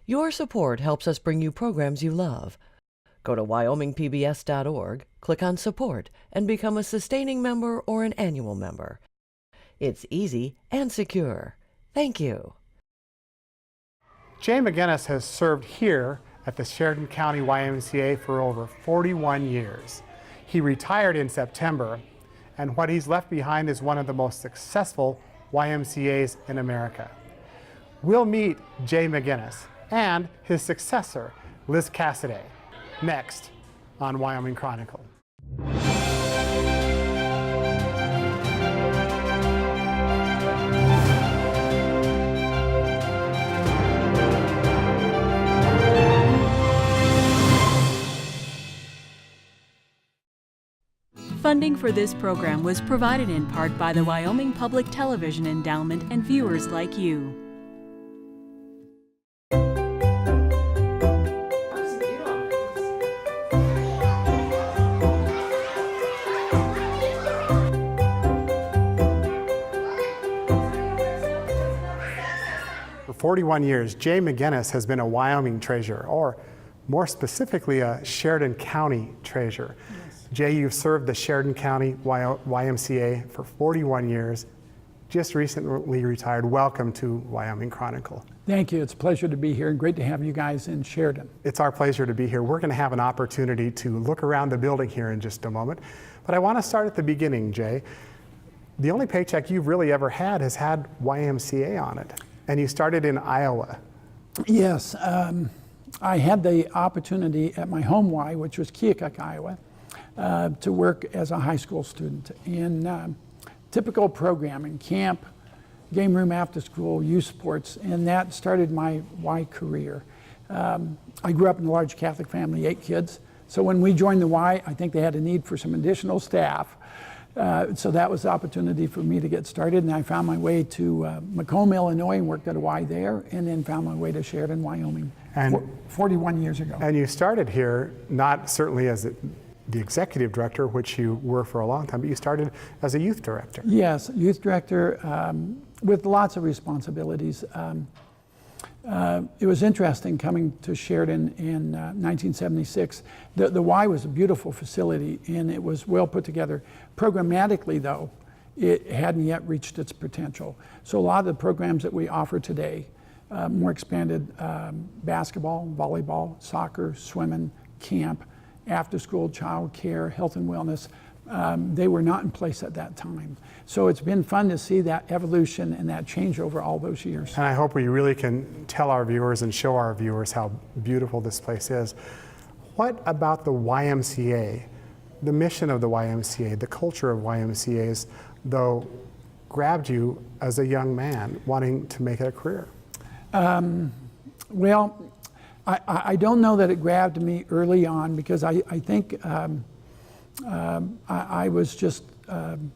Your support helps us bring you programs you love. Go to wyomingpbs.org, click on Support, and become a sustaining member or an annual member. It's easy and secure. Thank you. Jay McGinnis has served here at the Sheridan County YMCA for over 41 years. He retired in September, and what he's left behind is one of the most successful YMCAs in America. We'll meet Jay McGinnis and his successor, Liz Cassiday, next on Wyoming Chronicle. Funding for this program was provided in part by the Wyoming Public Television Endowment and viewers like you. For 41 years, Jay McGinnis has been a Wyoming treasurer, or more specifically, a Sheridan County treasurer. Yes. Jay, you've served the Sheridan County YMCA for 41 years, just recently retired. Welcome to Wyoming Chronicle. Thank you. It's a pleasure to be here and great to have you guys in Sheridan. It's our pleasure to be here. We're going to have an opportunity to look around the building here in just a moment. But I want to start at the beginning, Jay. The only paycheck you've really ever had has had YMCA on it. And you started in Iowa. Yes. I had the opportunity at my home Y, which was Keokuk, Iowa, to work as a high school student in typical programming, camp, game room after school, youth sports, and that started my Y career. I grew up in a large Catholic family, 8 kids. So when we joined the Y, I think they had a need for some additional staff. So that was the opportunity for me to get started, and I found my way to Macomb, Illinois, and worked at a Y there, and then found my way to Sheridan, Wyoming, 41 years ago. And you started here, not certainly as the executive director, which you were for a long time, but you started as a youth director. Yes, youth director with lots of responsibilities. It was interesting coming to Sheridan in 1976. The Y was a beautiful facility and it was well put together. Programmatically though, it hadn't yet reached its potential. So a lot of the programs that we offer today, more expanded basketball, volleyball, soccer, swimming, camp, after school child care, health and wellness, they were not in place at that time. So it's been fun to see that evolution and that change over all those years. And I hope we really can tell our viewers and show our viewers how beautiful this place is. What about the YMCA, the mission of the YMCA, the culture of YMCAs, though, grabbed you as a young man wanting to make it a career? Well, I don't know that it grabbed me early on because I think I was just in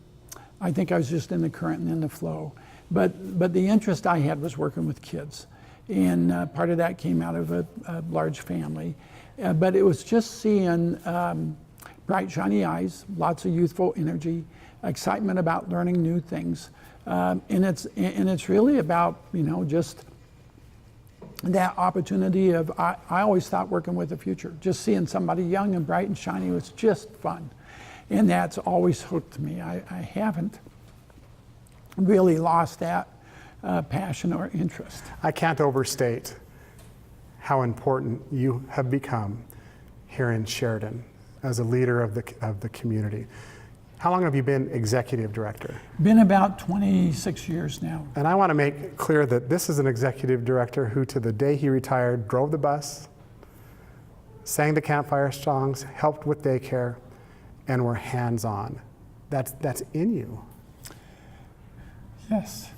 the current and in the flow. But the interest I had was working with kids. And part of that came out of a large family. But it was just seeing bright, shiny eyes, lots of youthful energy, excitement about learning new things. And it's really about, just that opportunity of, I always thought working with the future, just seeing somebody young and bright and shiny was just fun. And that's always hooked me. I haven't really lost that passion or interest. I can't overstate how important you have become here in Sheridan as a leader of the community. How long have you been executive director? Been about 26 years now. And I want to make clear that this is an executive director who, to the day he retired, drove the bus, sang the campfire songs, helped with daycare, and were hands-on. That's in you. Yes.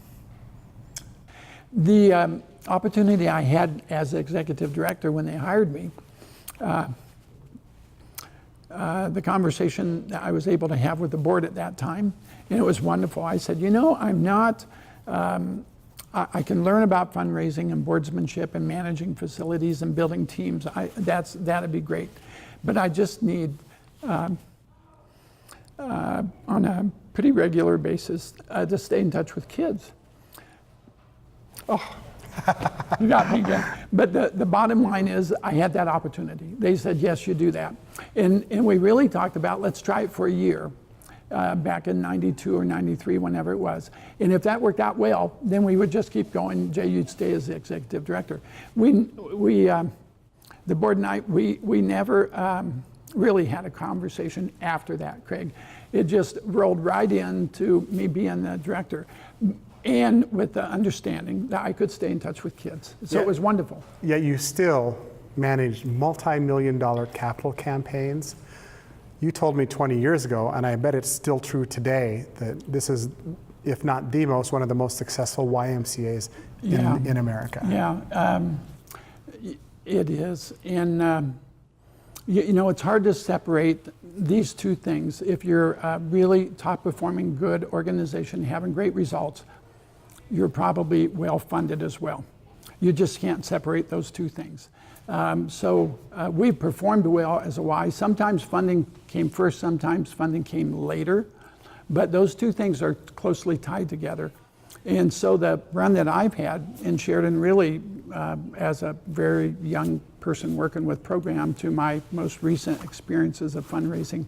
The opportunity I had as executive director when they hired me, the conversation that I was able to have with the board at that time, and it was wonderful. I said, I'm not, I can learn about fundraising and boardsmanship and managing facilities and building teams. That'd be great. But I just need, on a pretty regular basis, to stay in touch with kids. Oh, you got me again. But the bottom line is I had that opportunity. They said, yes, you do that. And we really talked about, let's try it for a year, back in 92 or 93, whenever it was. And if that worked out well, then we would just keep going. Jay, you'd stay as the executive director. The board and I, we never really had a conversation after that, Craig. It just rolled right into me being the director, and with the understanding that I could stay in touch with kids. So it was wonderful. Yet you still managed multi-million-dollar capital campaigns. You told me 20 years ago, and I bet it's still true today, that this is, if not the most, one of the most successful YMCAs in America. Yeah, it is. And you know, it's hard to separate these two things. If you're a really top-performing, good organization, having great results, you're probably well-funded as well. You just can't separate those two things. So we performed well as a Y. Sometimes funding came first, sometimes funding came later, but those two things are closely tied together. And so the run that I've had in Sheridan, really as a very young person working with program to my most recent experiences of fundraising,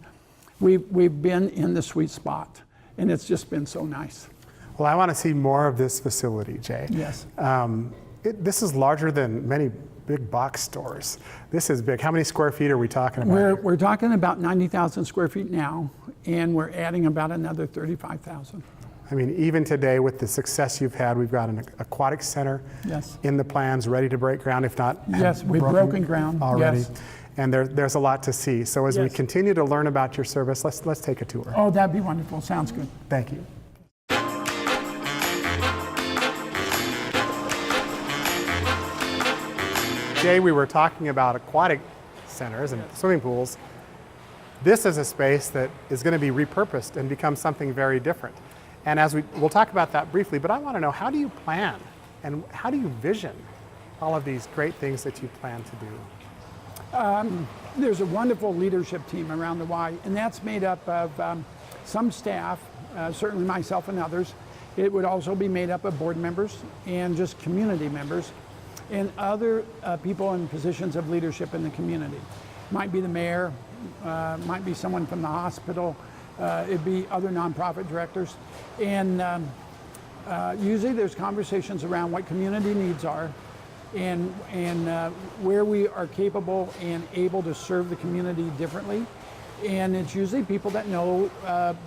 we've been in the sweet spot, and it's just been so nice. Well, I want to see more of this facility, Jay. Yes. This is larger than many big box stores. This is big. How many square feet are we talking about? We're talking about 90,000 square feet now, and we're adding about another 35,000. I mean, even today with the success you've had, we've got an aquatic center in the plans, ready to break ground, if not yes, we've broken ground already. Yes. And there's a lot to see. So as we continue to learn about your service, let's take a tour. Oh, that'd be wonderful. Sounds good. Thank you. Jay, we were talking about aquatic centers and swimming pools. This is a space that is going to be repurposed and become something very different. And as we'll talk about that briefly, but I want to know, how do you plan and how do you vision all of these great things that you plan to do? There's a wonderful leadership team around the Y, and that's made up of some staff, certainly myself and others. It would also be made up of board members and just community members and other people in positions of leadership in the community. Might be the mayor, might be someone from the hospital, it'd be other nonprofit directors. And usually there's conversations around what community needs are and where we are capable and able to serve the community differently. And it's usually people that know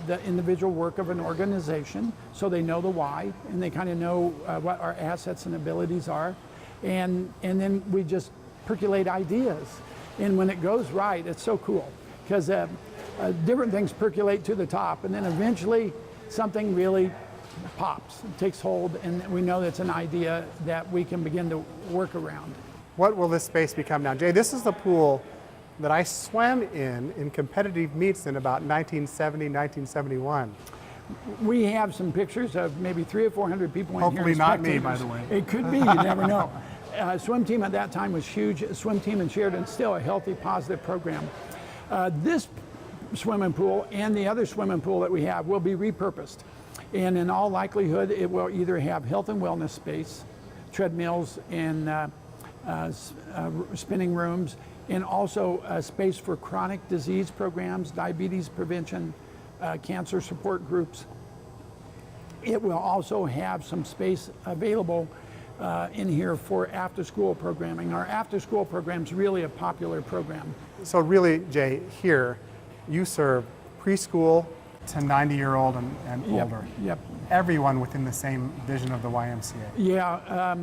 the individual work of an organization, so they know the why, and they kind of know what our assets and abilities are. And then we just percolate ideas. And when it goes right, it's so cool, because different things percolate to the top, and then eventually something really pops, takes hold, and we know that's an idea that we can begin to work around. What will this space become now? Jay, this is the pool that I swam in competitive meets in about 1970, 1971. We have some pictures of maybe 300 or 400 people in here. Hopefully not me, by the way. It could be, you never know. Swim team at that time was huge. Swim team in Sheridan, still a healthy, positive program. This swimming pool and the other swimming pool that we have will be repurposed. And in all likelihood, it will either have health and wellness space, treadmills and spinning rooms, and also a space for chronic disease programs, diabetes prevention, cancer support groups. It will also have some space available in here for after-school programming. Our after-school program is really a popular program. So really, Jay, here you serve preschool to 90-year-old and older. Yep. Everyone within the same vision of the YMCA. Yeah,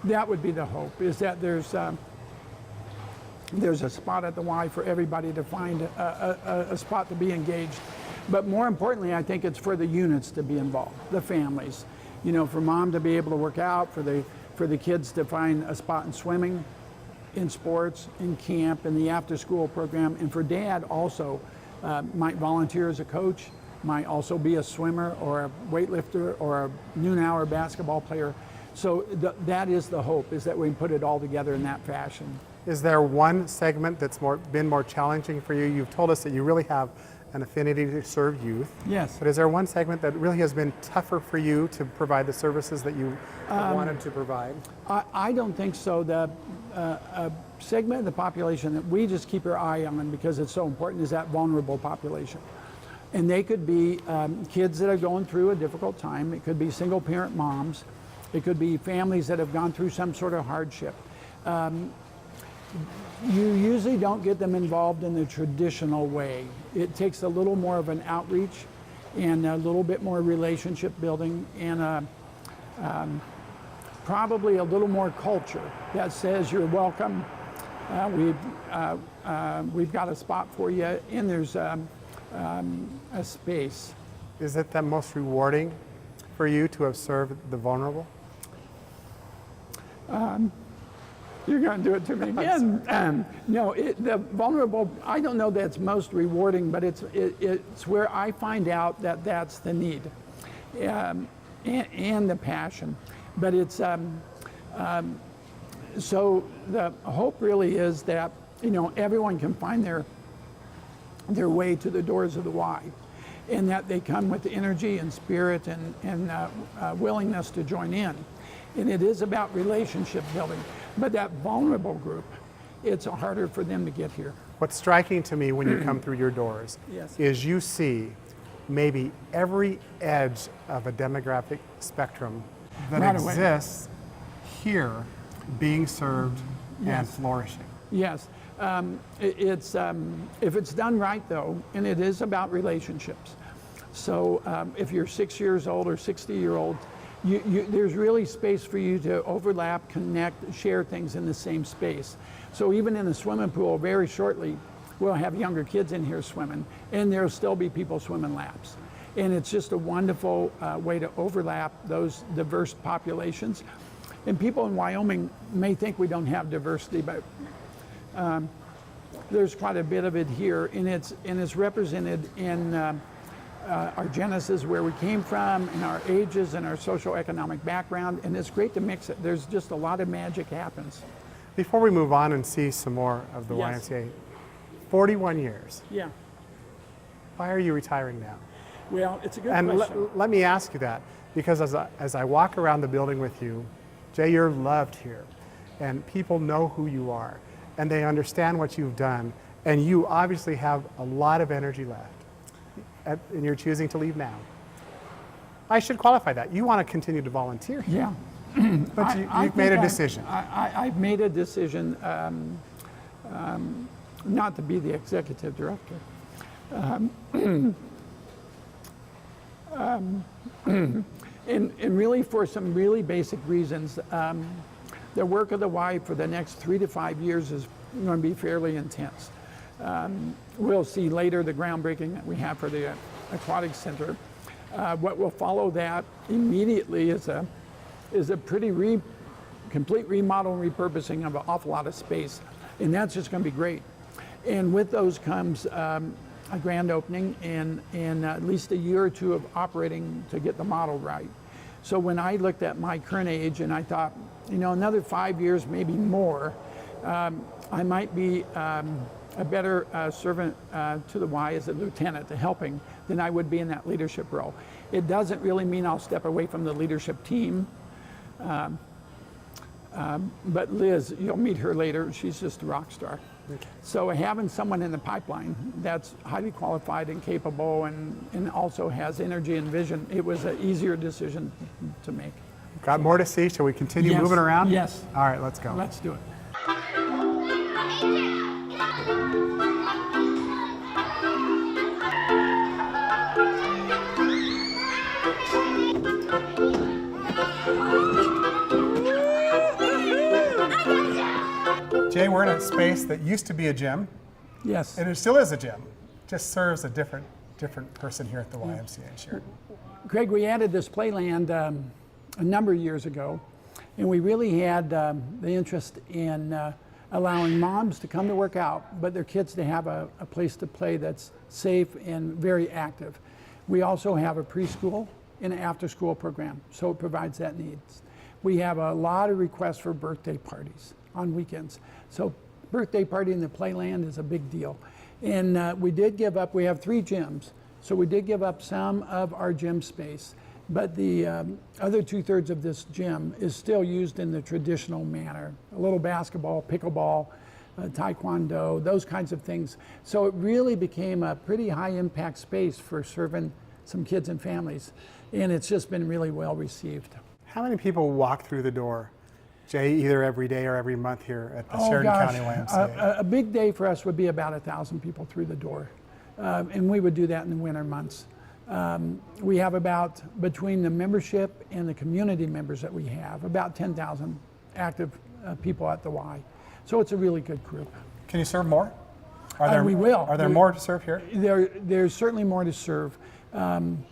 that would be the hope, is that there's a spot at the Y for everybody to find a spot to be engaged. But more importantly, I think it's for the units to be involved, the families. You know, for mom to be able to work out, for the kids to find a spot in swimming, in sports, in camp, in the after-school program, and for dad also might volunteer as a coach, might also be a swimmer or a weightlifter or a noon hour basketball player. So that is the hope, is that we can put it all together in that fashion. Is there one segment that's been more challenging for you? You've told us that you really have an affinity to serve youth. Yes. But is there one segment that really has been tougher for you to provide the services that you wanted to provide? I don't think so. The segment of the population that we just keep our eye on because it's so important is that vulnerable population. And they could be kids that are going through a difficult time. It could be single parent moms. It could be families that have gone through some sort of hardship. You usually don't get them involved in the traditional way. It takes a little more of an outreach and a little bit more relationship building and probably a little more culture that says you're welcome. We've got a spot for you, and there's a space. Is it the most rewarding for you to have served the vulnerable? You're going to do it to me again. No, the vulnerable, I don't know that's most rewarding, but it's where I find out that that's the need and the passion. But it's, so the hope really is that, everyone can find their way to the doors of the Y, and that they come with energy and spirit and willingness to join in. And it is about relationship building. But that vulnerable group, it's harder for them to get here. What's striking to me when you come through your doors Yes. is you see maybe every edge of a demographic spectrum that Right away. exists here being served and Yes. flourishing. Yes, it's if it's done right though, and it is about relationships. So if you're 6 years old or 60-year-old, there's really space for you to overlap, connect, share things in the same space. So even in the swimming pool, very shortly, we'll have younger kids in here swimming, and there'll still be people swimming laps. And it's just a wonderful way to overlap those diverse populations. And people in Wyoming may think we don't have diversity, but there's quite a bit of it here, and it's represented in our genesis, where we came from, and our ages, and our socioeconomic background, and it's great to mix it. There's just a lot of magic happens. Before we move on and see some more of the Yes. YMCA, 41 years. Yeah. Why are you retiring now? Well, it's a good And question. let me ask you that, because as I walk around the building with you, Jay, you're loved here, and people know who you are, and they understand what you've done, and you obviously have a lot of energy left, and you're choosing to leave now. I should qualify that. You want to continue to volunteer here, Yeah. but you've made a decision. I've made a decision not to be the executive director. And really for some really basic reasons. The work of the Y for the next 3 to 5 years is going to be fairly intense. We'll see later the groundbreaking that we have for the Aquatic Center. What will follow that immediately is a pretty complete remodel and repurposing of an awful lot of space. And that's just going to be great. And with those comes a grand opening and at least a year or two of operating to get the model right. So when I looked at my current age and I thought, another 5 years, maybe more, I might be a better servant to the Y as a lieutenant, to helping, than I would be in that leadership role. It doesn't really mean I'll step away from the leadership team. But Liz, you'll meet her later, she's just a rock star. Okay. So having someone in the pipeline that's highly qualified and capable and also has energy and vision, it was an easier decision to make. Got more to see. Shall we continue Yes. moving around? Yes. All right, let's go. Let's do it. Jay, we're in a space that used to be a gym, Yes. and it still is a gym. Just serves a different person here at the YMCA in Sheridan. Craig, we added this playland a number of years ago, and we really had the interest in allowing moms to come to work out, but their kids to have a place to play that's safe and very active. We also have a preschool and an after-school program, so it provides that needs. We have a lot of requests for birthday parties on weekends. So birthday party in the playland is a big deal. And we did give up, we have 3 gyms, so we did give up some of our gym space. But the other 2/3 of this gym is still used in the traditional manner. A little basketball, pickleball, taekwondo, those kinds of things. So it really became a pretty high impact space for serving some kids and families. And it's just been really well received. How many people walk through the door, Jay, either every day or every month here at the Sheridan County YMCA? A big day for us would be about 1,000 people through the door. And we would do that in the winter months. We have about, between the membership and the community members that we have, about 10,000 active people at the Y. So it's a really good group. Can you serve more? We will. Are there more to serve here? There's certainly more to serve. And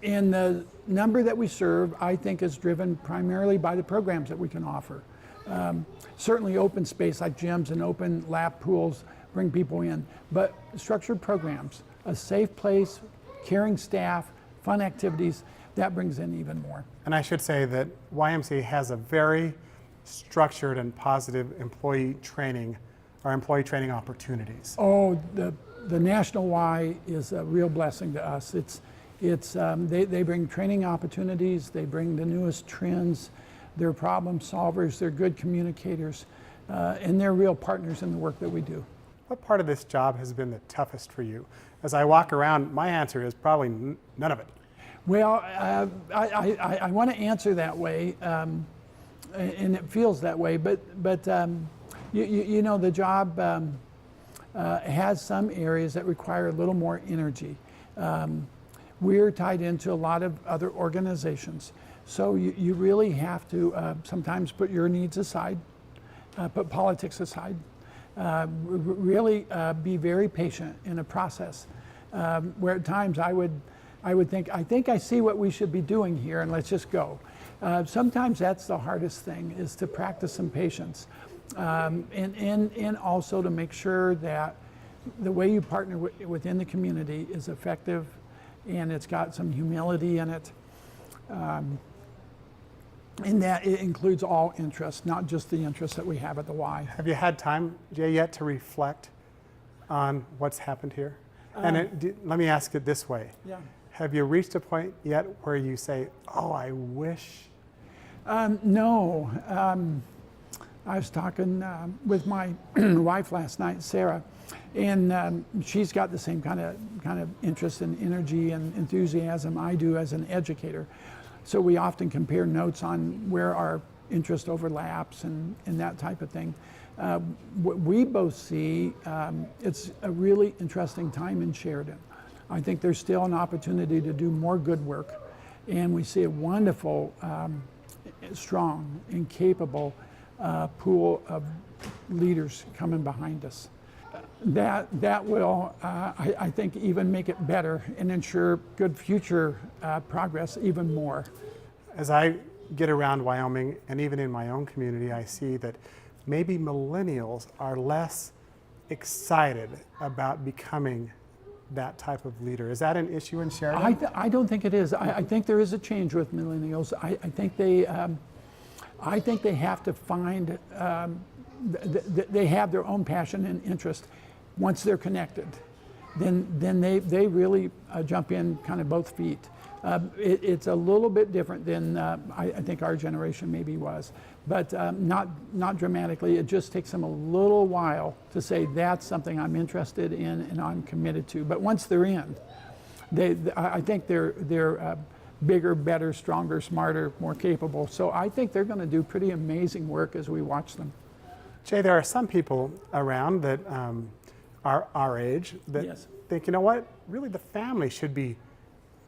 the number that we serve, I think, is driven primarily by the programs that we can offer. Certainly open space like gyms and open lap pools bring people in, but structured programs, a safe place, caring staff, fun activities, that brings in even more. And I should say that YMCA has a very structured and positive employee training opportunities. Oh, the National Y is a real blessing to us. They bring training opportunities, they bring the newest trends, they're problem solvers, they're good communicators, and they're real partners in the work that we do. What part of this job has been the toughest for you? As I walk around, my answer is probably none of it. Well, I want to answer that way, and it feels that way, but you know, the job has some areas that require a little more energy. We're tied into a lot of other organizations, so you really have to sometimes put your needs aside, put politics aside, really be very patient in a process, where at times I would think, I think I see what we should be doing here, and let's just go. Sometimes that's the hardest thing, is to practice some patience, and also to make sure that the way you partner within the community is effective, and it's got some humility in it, and that it includes all interests, not just the interests that we have at the Y. Have you had time, Jay, yet to reflect on what's happened here? Let me ask it this way. Yeah. Have you reached a point yet where you say, oh, I wish? No. I was talking with my wife last night, Sarah, and she's got the same kind of interest and energy and enthusiasm I do as an educator. So we often compare notes on where our interest overlaps and that type of thing. What we both see, it's a really interesting time in Sheridan. I think there's still an opportunity to do more good work, and we see a wonderful, strong and capable pool of leaders coming behind us. That will, I think, even make it better and ensure good future progress even more. As I get around Wyoming, and even in my own community, I see that maybe millennials are less excited about becoming that type of leader. Is that an issue in Sheridan? I don't think it is. I think there is a change with millennials. I think they have to find, they have their own passion and interest. Once they're connected, then they really jump in kind of both feet. It's a little bit different than I think our generation maybe was, but not dramatically. It just takes them a little while to say that's something I'm interested in and I'm committed to. But once they're in, I think they're bigger, better, stronger, smarter, more capable. So I think they're going to do pretty amazing work as we watch them. Jay, there are some people around that are our age that Yes. think, you know what, really the family should be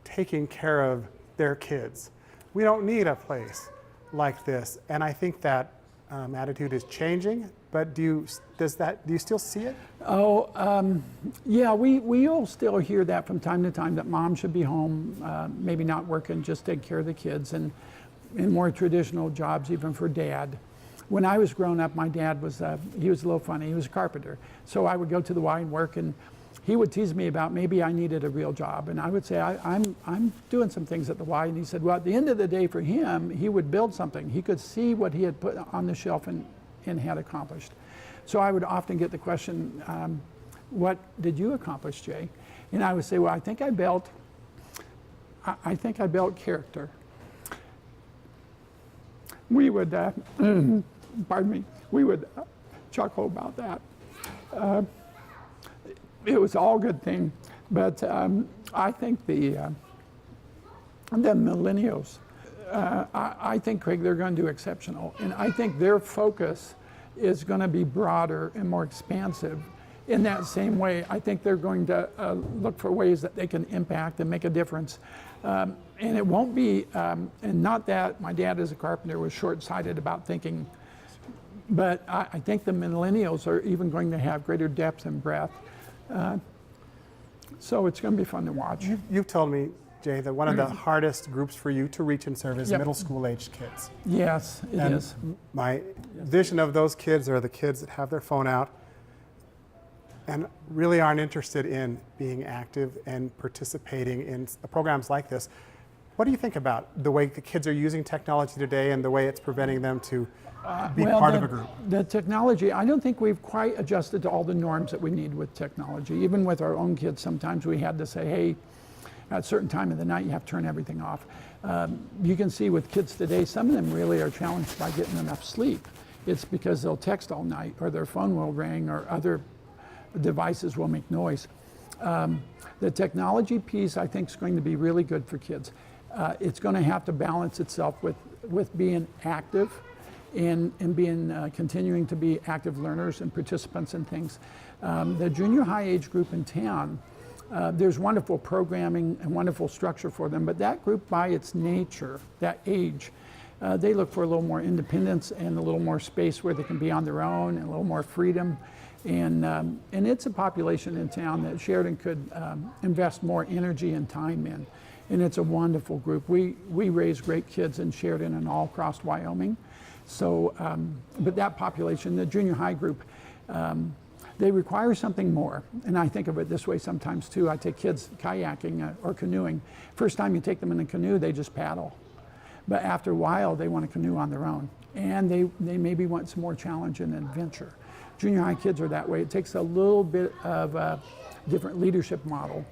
taking care of their kids. We don't need a place like this. And I think that attitude is changing, but do you still see it? Yeah, we'll still hear that from time to time, that mom should be home, maybe not working, just take care of the kids, and in more traditional jobs even for dad. When I was growing up, my dad was, he was a little funny, he was a carpenter. So I would go to the Y and work, and he would tease me about maybe I needed a real job. And I would say, I'm doing some things at the Y. And he said, well, at the end of the day for him, he would build something. He could see what he had put on the shelf and had accomplished. So I would often get the question, what did you accomplish, Jay? And I would say, well, I think I built character. We would, pardon me, we would chuckle about that. It was all good thing, but I think the millennials, I think, Craig, they're going to do exceptional, and I think their focus is going to be broader and more expansive. In that same way, I think they're going to look for ways that they can impact and make a difference. And it won't be, and not that my dad as a carpenter was short-sighted about thinking, but I think the millennials are even going to have greater depth and breadth. So it's going to be fun to watch. You've told me, Jay, that one of the hardest groups for you to reach and serve is middle school-aged kids. Yes, it is. My vision of those kids are the kids that have their phone out and really aren't interested in being active and participating in programs like this. What do you think about the way the kids are using technology today and the way it's preventing them to be part of a group? The technology, I don't think we've quite adjusted to all the norms that we need with technology. Even with our own kids, sometimes we had to say, hey, at a certain time of the night, you have to turn everything off. You can see with kids today, some of them really are challenged by getting enough sleep. It's because they'll text all night, or their phone will ring, or other devices will make noise. The technology piece, I think, is going to be really good for kids. It's going to have to balance itself with being active and being continuing to be active learners and participants in things. The junior high age group in town, there's wonderful programming and wonderful structure for them, but that group by its nature, that age, they look for a little more independence and a little more space where they can be on their own and a little more freedom. And it's a population in town that Sheridan could invest more energy and time in. And it's a wonderful group. We raise great kids in Sheridan and all across Wyoming. So, but that population, the junior high group, they require something more. And I think of it this way sometimes too. I take kids kayaking or canoeing. First time you take them in a canoe, they just paddle. But after a while, they want a canoe on their own. And they maybe want some more challenge and adventure. Junior high kids are that way. It takes a little bit of a different leadership model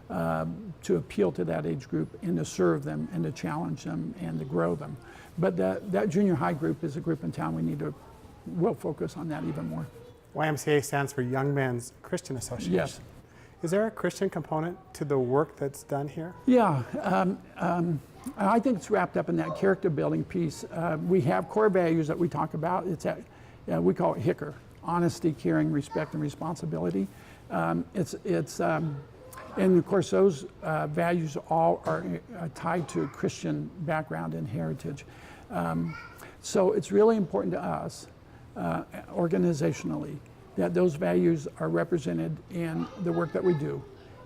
to appeal to that age group and to serve them and to challenge them and to grow them. But that junior high group is a group in town we'll focus on that even more. YMCA stands for Young Men's Christian Association. Yes. Is there a Christian component to the work that's done here? Yeah, I think it's wrapped up in that character building piece. We have core values that we talk about. We call it HICR. Honesty, caring, respect, and responsibility. And of course those values all are tied to Christian background and heritage. So it's really important to us organizationally that those values are represented in the work that we do,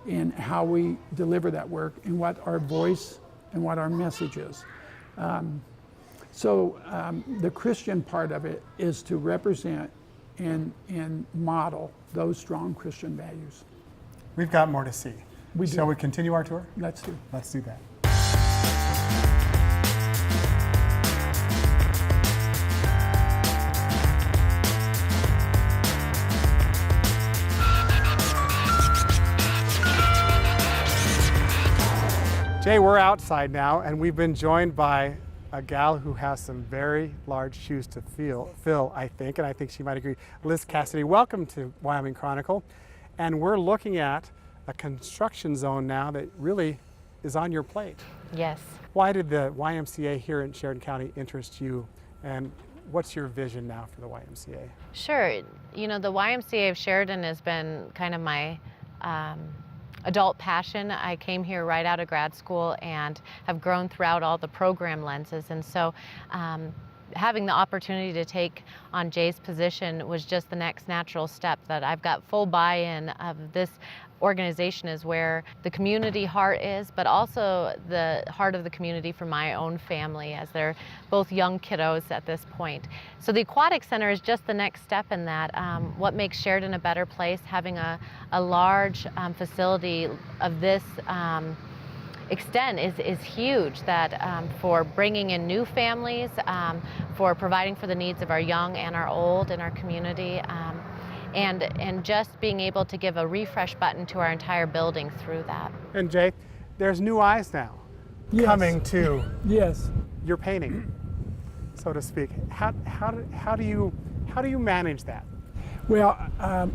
in how we deliver that work, and what our voice and what our message is. The Christian part of it is to represent and model those strong Christian values. We've got more to see. Shall we continue our tour? Let's do. Let's do that. Jay, we're outside now, and we've been joined by a gal who has some very large shoes to fill, I think, and I think she might agree. Liz Cassiday, welcome to Wyoming Chronicle. And we're looking at a construction zone now that really is on your plate. Yes. Why did the YMCA here in Sheridan County interest you, and what's your vision now for the YMCA? Sure. You know, the YMCA of Sheridan has been kind of my adult passion. I came here right out of grad school and have grown throughout all the program lenses. And so having the opportunity to take on Jay's position was just the next natural step. That I've got full buy-in of this organization is where the community heart is, but also the heart of the community for my own family, as they're both young kiddos at this point. So the Aquatic Center is just the next step in that. What makes Sheridan a better place, having a large facility of this extent is huge, that for bringing in new families, for providing for the needs of our young and our old in our community. and just being able to give a refresh button to our entire building through that. And Jay, there's new eyes now Yes. coming to Yes. your painting, so to speak. How do you manage that? Well,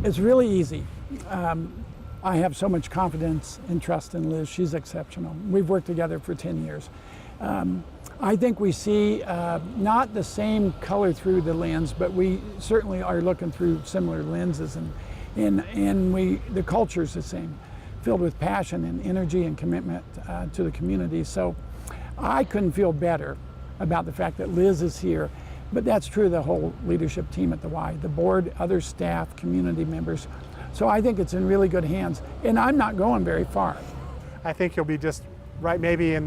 it's really easy. I have so much confidence and trust in Liz. She's exceptional. We've worked together for 10 years. I think we see not the same color through the lens, but we certainly are looking through similar lenses, and the culture's the same, filled with passion and energy and commitment to the community. So I couldn't feel better about the fact that Liz is here, but that's true of the whole leadership team at the Y, the board, other staff, community members. So I think it's in really good hands, and I'm not going very far. I think you'll be just right, maybe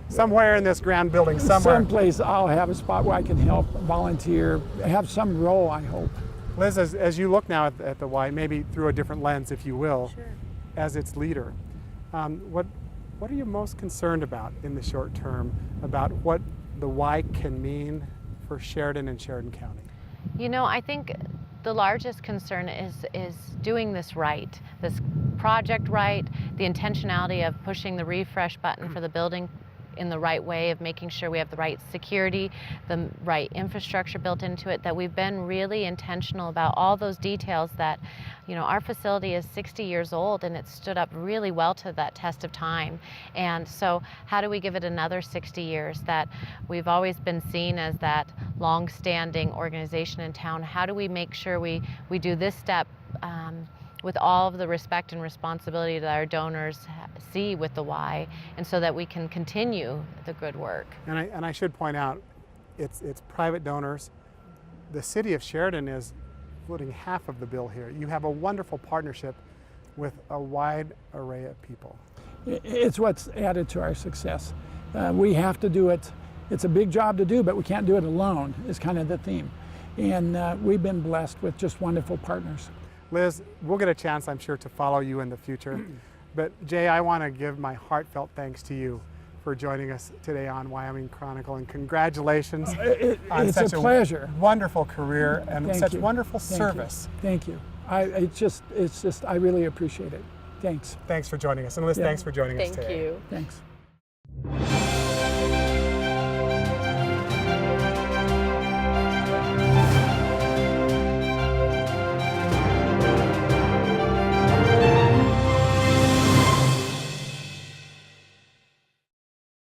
somewhere in this grand building somewhere. Someplace I'll have a spot where I can help, volunteer, have some role, I hope. Liz, as you look now at the Y, maybe through a different lens, if you will, as its leader, what are you most concerned about in the short term about what the Y can mean for Sheridan and Sheridan County? You know, I think the largest concern is doing this right, this project right, the intentionality of pushing the refresh button for the building in the right way, of making sure we have the right security, the right infrastructure built into it, that we've been really intentional about all those details. That, you know, our facility is 60 years old and it stood up really well to that test of time. And so how do we give it another 60 years? That we've always been seen as that long-standing organization in town. How do we make sure we do this step with all of the respect and responsibility that our donors see with the Y, and so that we can continue the good work. And I should point out, it's private donors. The city of Sheridan is footing half of the bill here. You have a wonderful partnership with a wide array of people. It's what's added to our success. We have to do it. It's a big job to do, but we can't do it alone, is kind of the theme. And we've been blessed with just wonderful partners. Liz, we'll get a chance, I'm sure, to follow you in the future. But Jay, I want to give my heartfelt thanks to you for joining us today on Wyoming Chronicle, and congratulations on It's such a pleasure. Wonderful career and Thank such you. wonderful Thank service. You. Thank you. It's just, I really appreciate it. Thanks. Thanks for joining us. And Liz, Yeah. thanks for joining us Thank today. you. Thanks.